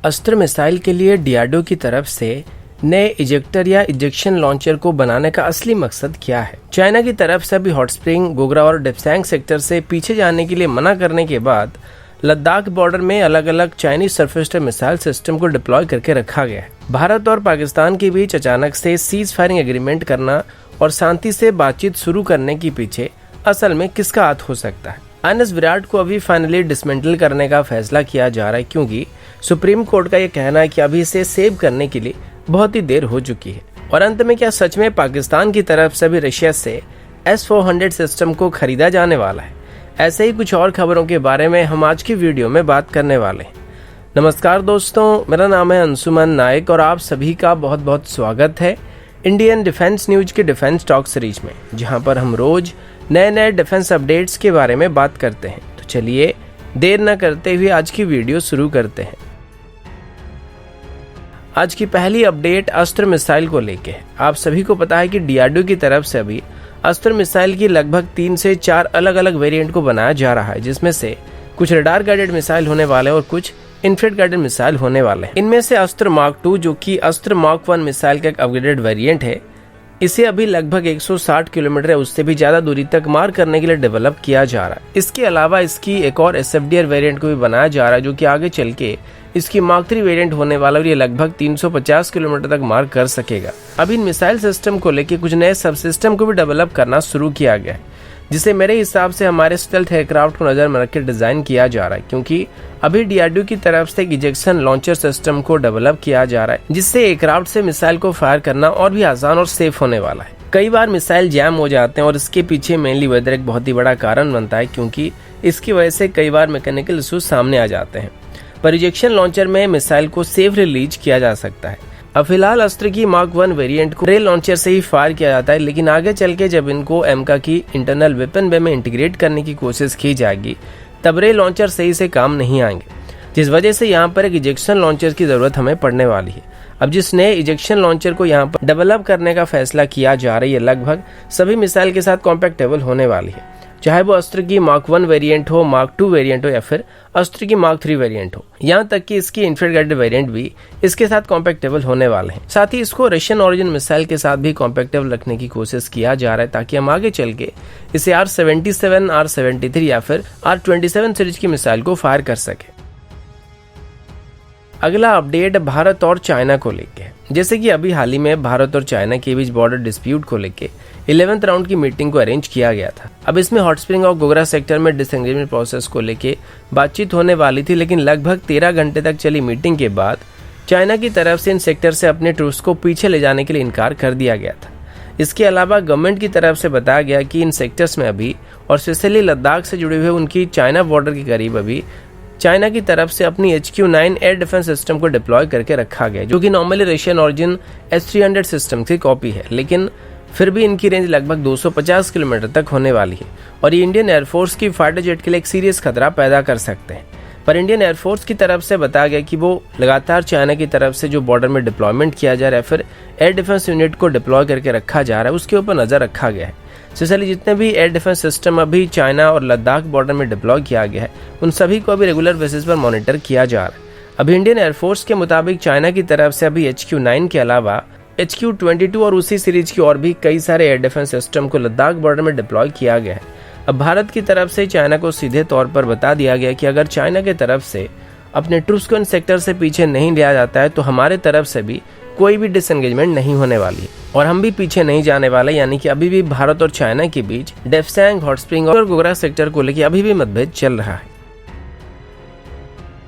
अस्त्र मिसाइल के लिए डीआरडीओ की तरफ से नए इजेक्टर या इजेक्शन लॉन्चर को बनाने का असली मकसद क्या है। चाइना की तरफ से अभी हॉट स्प्रिंग, गोगरा और डेप्सैंग सेक्टर से पीछे जाने के लिए मना करने के बाद लद्दाख बॉर्डर में अलग अलग Chinese surface to missile system को डिप्लॉय करके रखा गया है। भारत और पाकिस्तान के बीच अचानक से सीज फायरिंग एग्रीमेंट करना और शांति से बातचीत शुरू करने के पीछे असल में किसका हाथ हो सकता है। INS विराट को अभी फाइनली डिसमेंटल करने का फैसला किया जा रहा है, क्योंकि सुप्रीम कोर्ट का यह कहना है कि अभी इसे सेव करने के लिए बहुत ही देर हो चुकी है। और अंत में क्या सच में पाकिस्तान की तरफ से भी रशिया से S-400 सिस्टम को खरीदा जाने वाला है? ऐसे ही कुछ और खबरों के बारे में हम आज की वीडियो में बात करने वाले हैं। नमस्कार दोस्तों, मेरा नाम है अंशुमन नायक और आप सभी का बहुत बहुत स्वागत है इंडियन डिफेंस न्यूज के डिफेंस टॉक सीरीज में, जहां पर हम रोज नए नए डिफेंस अपडेट्स के बारे में बात करते हैं। तो चलिए देर न करते हुए आज की वीडियो शुरू करते हैं। आज की पहली अपडेट अस्त्र मिसाइल को लेके है। आप सभी को पता है कि डीआरडीओ की तरफ से अभी अस्त्र मिसाइल की लगभग 3 से 4 अलग अलग वेरिएंट को बनाया जा रहा है, जिसमें से कुछ रडार गाइडेड मिसाइल होने वाले और कुछ इन्फ्रारेड गाइडेड मिसाइल होने वाले हैं। इनमें से अस्त्र मार्क 2 जो कि अस्त्र मार्क 1 मिसाइल का एक अपग्रेडेड वेरिएंट है, इसे अभी लगभग 160 किलोमीटर या उससे भी ज्यादा दूरी तक मार करने के लिए डेवलप किया जा रहा है। इसके अलावा इसकी एक और SFDR वेरिएंट को भी बनाया जा रहा है, जो कि आगे चल के इसकी मार्क 3 वेरिएंट होने वाला और ये लगभग 350 किलोमीटर तक मार कर सकेगा। अब इन मिसाइल सिस्टम को लेकर कुछ नए सब सिस्टम को भी डेवलप करना शुरू किया गया है, जिसे मेरे हिसाब से हमारे स्टेल्थ एयरक्राफ्ट को नजर में रख के डिजाइन किया जा रहा है, क्योंकि अभी डीआरडीओ की तरफ से एक इजेक्शन लॉन्चर सिस्टम को डेवलप किया जा रहा है, जिससे एयरक्राफ्ट से मिसाइल को फायर करना और भी आसान और सेफ होने वाला है। कई बार मिसाइल जैम हो जाते हैं और इसके पीछे मेनली वेदर एक बहुत ही बड़ा कारण बनता है, क्योंकि इसकी वजह से कई बार मैकेनिकल इश्यूज सामने आ जाते हैं। पर इजेक्शन लॉन्चर में मिसाइल को सेफ रिलीज किया जा सकता है। अब फिलहाल अस्त्र की मार्क 1 वेरिएंट को रेल लॉन्चर से ही फायर किया जाता है, लेकिन आगे चल के जब इनको एमका की इंटरनल वेपन बे में इंटीग्रेट करने की कोशिश की जाएगी, तब रेल लॉन्चर सही से काम नहीं आएंगे, जिस वजह से यहाँ पर एक इजेक्शन लॉन्चर की जरूरत हमें पड़ने वाली है। अब जिस नए इजेक्शन लॉन्चर को यहाँ पर डेवलप करने का फैसला किया जा रहा है, लगभग सभी मिसाइल के साथ कॉम्पैक्टेबल होने वाली है, चाहे वो अस्त्र की मार्क 1 वेरिएंट हो, मार्क 2 वेरिएंट हो या फिर अस्त्र की मार्क 3 वेरिएंट हो। यहाँ तक कि इसकी इन्फ्रारेड गाइडेड वेरिएंट भी इसके साथ कॉम्पैक्टेबल होने वाले हैं। साथ ही इसको रशियन ओरिजिन मिसाइल के साथ भी कॉम्पैक्टेबल रखने की कोशिश किया जा रहा है, ताकि हम आगे चल के इसे R-77, R-73 या फिर R-27 सीरीज की मिसाइल को फायर कर सके। अगला अपडेट भारत और चाइना को लेके है। जैसे कि अभी हाल ही में भारत और चाइना के बीच बॉर्डर डिस्प्यूट को लेके 11th राउंड की मीटिंग को अरेंज किया गया था। अब इसमें हॉट स्प्रिंग और गोगरा सेक्टर में डिसएंगेजमेंट प्रोसेस को लेके बातचीत होने वाली थी, लेकिन लगभग 13 घंटे तक चली मीटिंग के बाद चाइना की तरफ से इन सेक्टर से अपने ट्रूप्स को पीछे ले जाने के लिए इनकार कर दिया गया था। इसके अलावा गवर्नमेंट की तरफ से बताया गया कि इन सेक्टर्स में अभी और स्पेशली लद्दाख से जुड़े हुए उनकी चाइना बॉर्डर के करीब अभी चाइना की तरफ से अपनी HQ-9 एयर डिफेंस सिस्टम को डिप्लॉय करके रखा गया, जो कि normally Russian origin S-300 system की कॉपी है, लेकिन फिर भी इनकी रेंज लगभग 250 किलोमीटर तक होने वाली है और ये इंडियन एयरफोर्स की फाइटर जेट के लिए एक सीरियस खतरा पैदा कर सकते हैं। पर इंडियन एयरफोर्स की तरफ से बताया गया कि वो लगातार चाइना की तरफ से जो बॉर्डर में डिप्लॉयमेंट किया जा रहा है, फिर एयर डिफेंस यूनिट को डिप्लॉय करके रखा जा रहा है, उसके ऊपर नजर रखा गया है। स्पेशली जितने भी एयर डिफेंस सिस्टम अभी चाइना और लद्दाख बॉर्डर में डिप्लॉय किया गया है, उन सभी को अभी रेगुलर बेसिस पर मॉनिटर किया जा रहा है। अभी इंडियन एयरफोर्स के मुताबिक चाइना की तरफ से अभी HQ-9 के अलावा HQ-22 और उसी सीरीज की और भी कई सारे एयर डिफेंस सिस्टम को लद्दाख बॉर्डर में डिप्लॉय किया गया है। अब भारत की तरफ से चाइना को सीधे तौर पर बता दिया गया कि अगर चाइना की तरफ से अपने ट्रूप्स को इन सेक्टर से पीछे नहीं लिया जाता है, तो हमारे तरफ से भी कोई भी डिसएंगेजमेंट नहीं होने वाली है और हम भी पीछे नहीं जाने वाले। यानी कि अभी भी भारत और चाइना के बीच डेप्सैंग, हॉट स्प्रिंग और गोगरा सेक्टर को लेकर अभी भी मतभेद चल रहा है।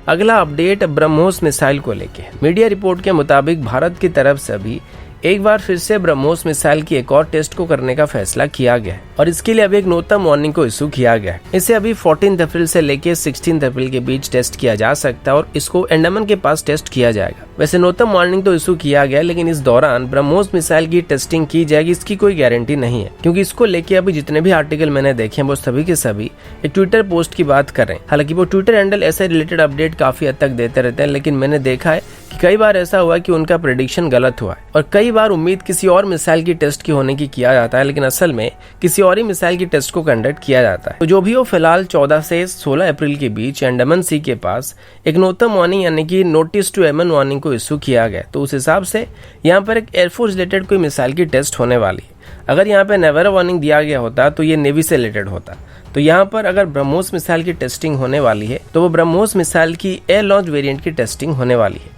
अगला अपडेट ब्रह्मोस मिसाइल को लेके। मीडिया रिपोर्ट के मुताबिक भारत की तरफ से अभी एक बार फिर से ब्रह्मोस मिसाइल की एक और टेस्ट को करने का फैसला किया गया है और इसके लिए अभी एक नोटम वार्निंग को इशू किया गया है। इसे अभी 14 अप्रैल से लेके 16 अप्रैल के बीच टेस्ट किया जा सकता है और इसको अंडमान के पास टेस्ट किया जाएगा। वैसे नोटम वार्निंग तो इशू किया गया, लेकिन इस दौरान ब्रह्मोस मिसाइल की टेस्टिंग की जाएगी इसकी कोई गारंटी नहीं है, क्योंकि इसको लेके अभी जितने भी आर्टिकल मैंने देखे हैं वो सभी के सभी एक ट्विटर पोस्ट की बात कर रहे हैं। हालांकि वो ट्विटर हैंडल ऐसे रिलेटेड अपडेट काफी हद तक देते रहते हैं, लेकिन मैंने देखा है कि कई बार ऐसा हुआ कि उनका प्रेडिक्शन गलत हुआ है और कई बार उम्मीद किसी और मिसाइल की टेस्ट की होने की किया जाता है, लेकिन असल में किसी और ही मिसाइल की टेस्ट को कंडक्ट किया जाता है। तो जो भी हो, फिलहाल 14 से 16 अप्रैल के बीच अंडमान सी के पास एक नोटम वार्निंग यानी कि नोटिस टू एमन वार्निंग को इशू किया गया। तो उस हिसाब से यहाँ पर एक एयरफोर्स रिलेटेड कोई मिसाइल की टेस्ट होने वाली है। अगर यहाँ पे नेवर वार्निंग दिया गया होता तो ये नेवी से रिलेटेड होता। तो यहाँ पर अगर ब्रह्मोस मिसाइल की टेस्टिंग होने वाली है तो वो ब्रह्मोस मिसाइल की एयर लॉन्च वेरिएंट की टेस्टिंग होने वाली है।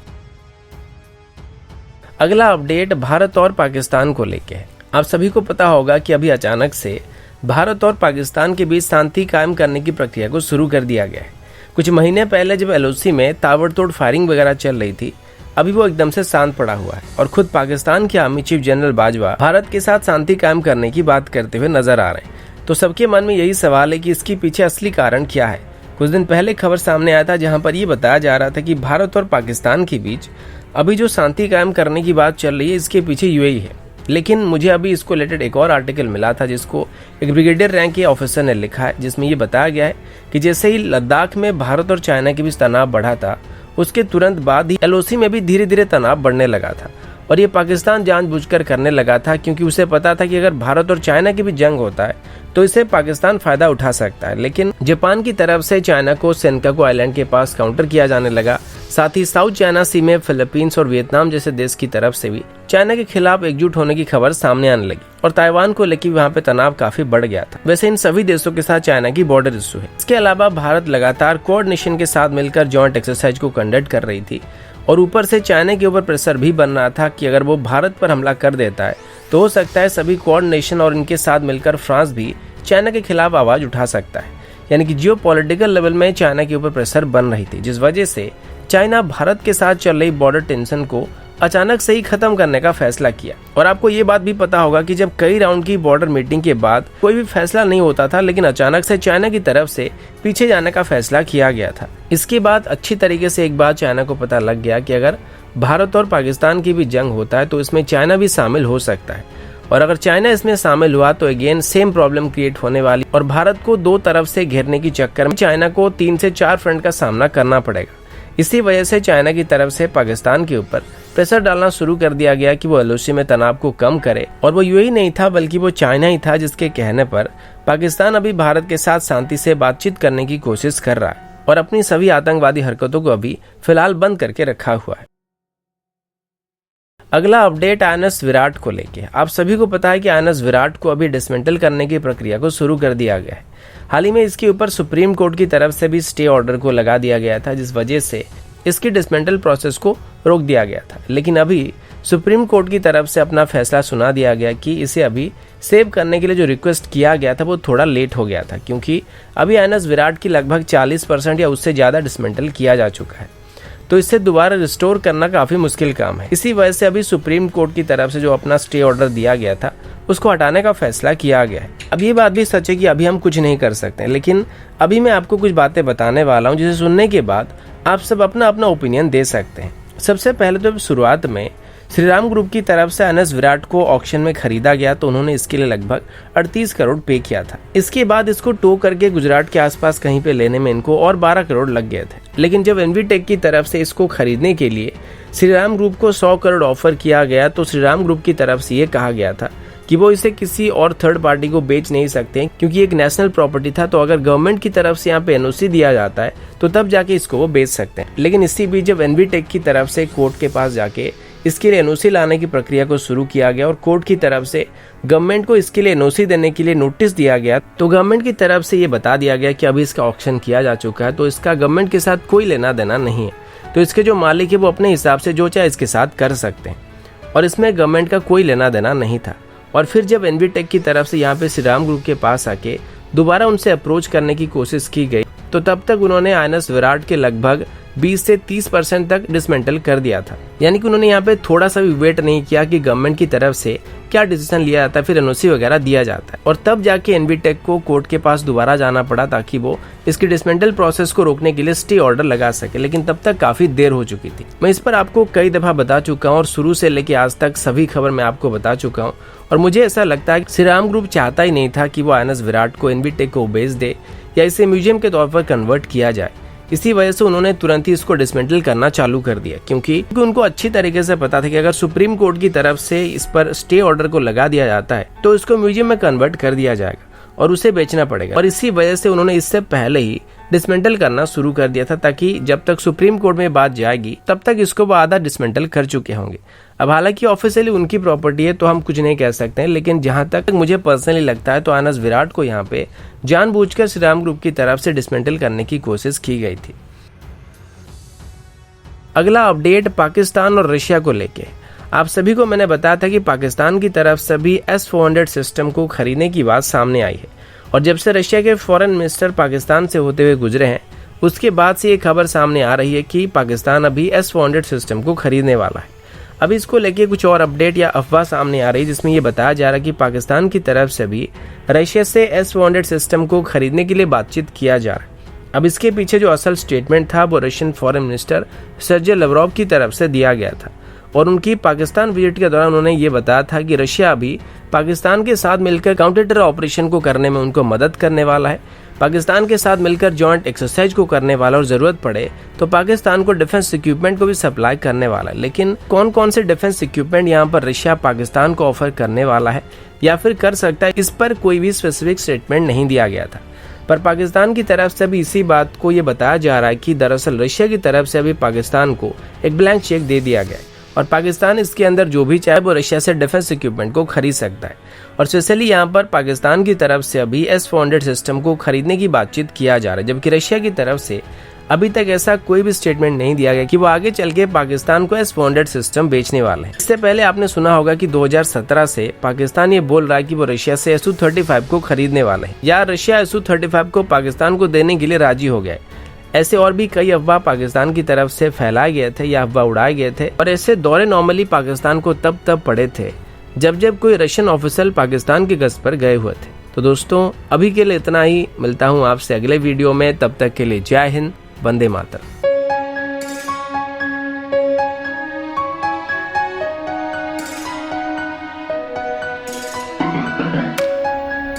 अगला अपडेट भारत और पाकिस्तान को लेके है। आप सभी को पता होगा कि अभी अचानक से भारत और पाकिस्तान के बीच शांति कायम करने की प्रक्रिया को शुरू कर दिया गया है। कुछ महीने पहले जब LOC में ताबड़तोड़ फायरिंग वगैरह चल रही थी, अभी वो एकदम से शांत पड़ा हुआ है और खुद पाकिस्तान के army chief general Bajwa Bharat के साथ शांति कायम करने की बात करते हुए नजर आ रहे हैं। तो सबके मन में यही सवाल है कि इसके पीछे असली कारण क्या है। कुछ दिन पहले खबर सामने आया था जहां पर ये बताया जा रहा था कि भारत और पाकिस्तान के बीच अभी जो शांति कायम करने की बात चल रही है इसके पीछे UAE है। लेकिन मुझे अभी इसको रिलेटेड एक और आर्टिकल मिला था जिसको एक ब्रिगेडियर रैंक के ऑफिसर ने लिखा है, जिसमें ये बताया गया है कि जैसे ही लद्दाख में भारत और चाइना के बीच तनाव बढ़ा था, उसके तुरंत बाद ही LOC में भी धीरे धीरे तनाव बढ़ने लगा था और ये पाकिस्तान जानबूझकर करने लगा था, क्योंकि उसे पता था कि अगर भारत और चाइना के बीच जंग होता है तो इससे पाकिस्तान फायदा उठा सकता है। लेकिन जापान की तरफ से चाइना को सेनकाकू आइलैंड के पास काउंटर किया जाने लगा। साथ ही साउथ चाइना सी में फिलीपींस और वियतनाम जैसे देश की तरफ से भी चाइना के खिलाफ एकजुट होने की खबर सामने आने लगी और ताइवान को लेकर वहाँ पे तनाव काफी बढ़ गया था। वैसे इन सभी देशों के साथ चाइना की बॉर्डर इशू है। इसके अलावा भारत लगातार कोऑर्डिनेशन के साथ मिलकर जॉइंट एक्सरसाइज को कंडक्ट कर रही थी और ऊपर से चाइना के ऊपर प्रेशर भी बन रहा था कि अगर वो भारत पर हमला कर देता है तो हो सकता है सभी कोऑर्डिनेशन और इनके साथ मिलकर फ्रांस भी चाइना के खिलाफ आवाज उठा सकता है। यानी कि जियोपॉलिटिकल लेवल में चाइना के ऊपर प्रेशर बन रही थी, जिस वजह से चाइना भारत के साथ चल रही बॉर्डर टेंशन को अचानक से ही खत्म करने का फैसला किया। और आपको ये बात भी पता होगा कि जब कई राउंड की बॉर्डर मीटिंग के बाद कोई भी फैसला नहीं होता था, लेकिन अचानक से चाइना की तरफ से पीछे जाने का फैसला किया गया था। इसके बाद अच्छी तरीके से एक बार चाइना को पता लग गया कि अगर भारत और पाकिस्तान की भी जंग होता है तो इसमें चाइना भी शामिल हो सकता है और अगर चाइना इसमें शामिल हुआ तो अगेन सेम प्रॉब्लम क्रिएट होने वाली और भारत को दो तरफ से घेरने की चक्कर में चाइना को 3 से 4 फ्रंट का सामना करना पड़ेगा। इसी वजह से चाइना की तरफ से पाकिस्तान के ऊपर प्रेशर डालना शुरू कर दिया गया कि वो LOC में तनाव को कम करे और वो UAE नहीं था बल्कि वो चाइना ही था, जिसके कहने पर पाकिस्तान अभी भारत के साथ शांति से बातचीत करने की कोशिश कर रहा है और अपनी सभी आतंकवादी हरकतों को अभी फिलहाल बंद करके रखा हुआ है। अगला अपडेट INS विराट को लेके। आप सभी को पता है कि INS विराट को अभी डिसमेंटल करने की प्रक्रिया को शुरू कर दिया गया है। हाल ही में इसके ऊपर सुप्रीम कोर्ट की तरफ से भी स्टे ऑर्डर को लगा दिया गया था, जिस वजह से इसकी डिसमेंटल प्रोसेस को रोक दिया गया था। लेकिन अभी सुप्रीम कोर्ट की तरफ से अपना फैसला सुना दिया गया कि इसे अभी सेव करने के लिए जो रिक्वेस्ट किया गया था वो थोड़ा लेट हो गया था, क्योंकि अभी INS विराट की लगभग 40% या उससे ज़्यादा डिसमेंटल किया जा चुका है। तो इससे दोबारा रिस्टोर करना काफ़ी मुश्किल काम है। इसी वजह से अभी सुप्रीम कोर्ट की तरफ से जो अपना स्टे ऑर्डर दिया गया था उसको हटाने का फैसला किया गया है। अब ये बात भी सच है कि अभी हम कुछ नहीं कर सकते, लेकिन अभी मैं आपको कुछ बातें बताने वाला हूँ जिसे सुनने के बाद आप सब अपना अपना ओपिनियन दे सकते हैं। सबसे पहले तो शुरुआत में श्रीराम ग्रुप की तरफ से INS विराट को ऑक्शन में खरीदा गया तो उन्होंने इसके लिए लगभग 38 करोड़ पे किया था। इसके बाद इसको टो करके गुजरात के आसपास कहीं पे लेने में इनको और 12 करोड़ लग गए थे। लेकिन जब एनवीटेक की तरफ से इसको खरीदने के लिए श्रीराम ग्रुप को 100 करोड़ ऑफर किया गया तो श्रीराम ग्रुप की तरफ से ये कहा गया था कि वो इसे किसी और थर्ड पार्टी को बेच नहीं सकते, क्योंकि एक नेशनल प्रॉपर्टी था। तो अगर गवर्नमेंट की तरफ से यहाँ पे NOC दिया जाता है तो तब जाके इसको वो बेच सकते हैं। लेकिन इसी बीच जब एनवीटेक की तरफ से कोर्ट के पास जाके इसके लिए NOC लाने की प्रक्रिया को शुरू किया गया और कोर्ट की तरफ से गवर्नमेंट को इसके लिए NOC देने के लिए नोटिस दिया गया, तो गवर्नमेंट की तरफ से ये बता दिया गया कि अभी इसका ऑक्शन किया जा चुका है, तो इसका गवर्नमेंट के साथ कोई लेना देना नहीं है। तो इसके जो मालिक है वो अपने हिसाब से जो चाहे इसके साथ कर सकते हैं और इसमें गवर्नमेंट का कोई लेना देना नहीं था। और फिर जब एनवीटेक की तरफ से यहाँ पे श्रीराम ग्रुप के पास आके दोबारा उनसे अप्रोच करने की कोशिश की गई तो तब तक उन्होंने INS विराट के लगभग 20 से 30% तक डिसमेंटल कर दिया था। यानी कि उन्होंने यहाँ पे थोड़ा सा भी वेट नहीं किया कि गवर्नमेंट की तरफ से क्या डिसीजन लिया जाता है, फिर एनओसी वगैरह दिया जाता है, और तब जाके एनवीटेक को कोर्ट के पास दोबारा जाना पड़ा ताकि वो इसकी डिसमेंटल प्रोसेस को रोकने के लिए स्टे ऑर्डर लगा सके। लेकिन तब तक काफी देर हो चुकी थी। मैं इस पर आपको कई दफा बता चुका हूँ और शुरू से लेके आज तक सभी खबर मैं आपको बता चुका हूँ, और मुझे ऐसा लगता है कि श्रीराम ग्रुप चाहता ही नहीं था कि वो INS विराट को एनवीटेक को बेच दे या इसे म्यूजियम के तौर पर कन्वर्ट किया जाए। इसी वजह से उन्होंने तुरंत ही इसको डिसमेंटल करना चालू कर दिया, क्योंकि उनको अच्छी तरीके से पता था कि अगर सुप्रीम कोर्ट की तरफ से इस पर स्टे ऑर्डर को लगा दिया जाता है तो इसको म्यूजियम में कन्वर्ट कर दिया जाएगा और उसे बेचना पड़ेगा। और इसी वजह से उन्होंने इससे पहले ही डिसमेंटल करना शुरू कर दिया था, ताकि जब तक सुप्रीम कोर्ट में बात जाएगी तब तक इसको वो आधा डिसमेंटल कर चुके होंगे। अब हालांकि ऑफिशियली उनकी प्रॉपर्टी है तो हम कुछ नहीं कह सकते हैं, लेकिन जहां तक मुझे पर्सनली लगता है तो INS विराट को यहाँ पे जानबूझकर श्रीराम ग्रुप की तरफ से डिसमेंटल करने की कोशिश की गई थी। अगला अपडेट पाकिस्तान और रशिया को लेके। आप सभी को मैंने बताया था कि पाकिस्तान की तरफ से भी S-400 सिस्टम को खरीदने की बात सामने आई है, और जब से रशिया के फॉरेन मिनिस्टर पाकिस्तान से होते हुए गुजरे हैं उसके बाद से ये खबर सामने आ रही है कि पाकिस्तान अभी S-400 सिस्टम को खरीदने वाला है। अब इसको लेके कुछ और अपडेट या अफवाह सामने आ रही है, जिसमें ये बताया जा रहा है कि पाकिस्तान की तरफ से भी रशिया से S-400 सिस्टम को खरीदने के लिए बातचीत किया जा रहा है। अब इसके पीछे जो असल स्टेटमेंट था वो रशियन फॉरेन मिनिस्टर सर्जी लावरोव की तरफ से दिया गया था, और उनकी पाकिस्तान विजिट के दौरान उन्होंने ये बताया था कि रशिया अभी पाकिस्तान के साथ मिलकर काउंटर टेरर ऑपरेशन को करने में उनको मदद करने वाला है, पाकिस्तान के साथ मिलकर जॉइंट एक्सरसाइज को करने वाला, और जरूरत पड़े तो पाकिस्तान को डिफेंस इक्विपमेंट को भी सप्लाई करने वाला है। लेकिन कौन कौन से डिफेंस इक्विपमेंट यहाँ पर रशिया पाकिस्तान को ऑफर करने वाला है या फिर कर सकता है, इस पर कोई भी स्पेसिफिक स्टेटमेंट नहीं दिया गया था। पर पाकिस्तान की तरफ से भी इसी बात को ये बताया जा रहा है कि दरअसल रशिया की तरफ से अभी पाकिस्तान को एक ब्लैंक चेक दे दिया गया है, और पाकिस्तान इसके अंदर जो भी चाहे वो रशिया से डिफेंस इक्विपमेंट को खरीद सकता है। और स्पेशली यहाँ पर पाकिस्तान की तरफ से अभी S-400 सिस्टम को खरीदने की बातचीत किया जा रहा है, जबकि रशिया की तरफ से अभी तक ऐसा कोई भी स्टेटमेंट नहीं दिया गया कि वो आगे चल के पाकिस्तान को S-400 सिस्टम बेचने वाले हैं। इससे पहले आपने सुना होगा कि 2017 से पाकिस्तान ये बोल रहा है कि वो रशिया से Su-35 को खरीदने वाले हैं, या रशिया Su-35 को पाकिस्तान को देने के लिए राजी हो गया है। ऐसे और भी कई अफवाह पाकिस्तान की तरफ से फैलाए गए थे या अफवाह उड़ाए गए थे, और ऐसे दौरे नॉर्मली पाकिस्तान को तब पड़े थे जब कोई रशियन ऑफिसर पाकिस्तान की गश्त पर गए हुए थे। तो दोस्तों अभी के लिए इतना ही, मिलता हूँ आपसे अगले वीडियो में, तब तक के लिए जय हिंद, वंदे मातरम।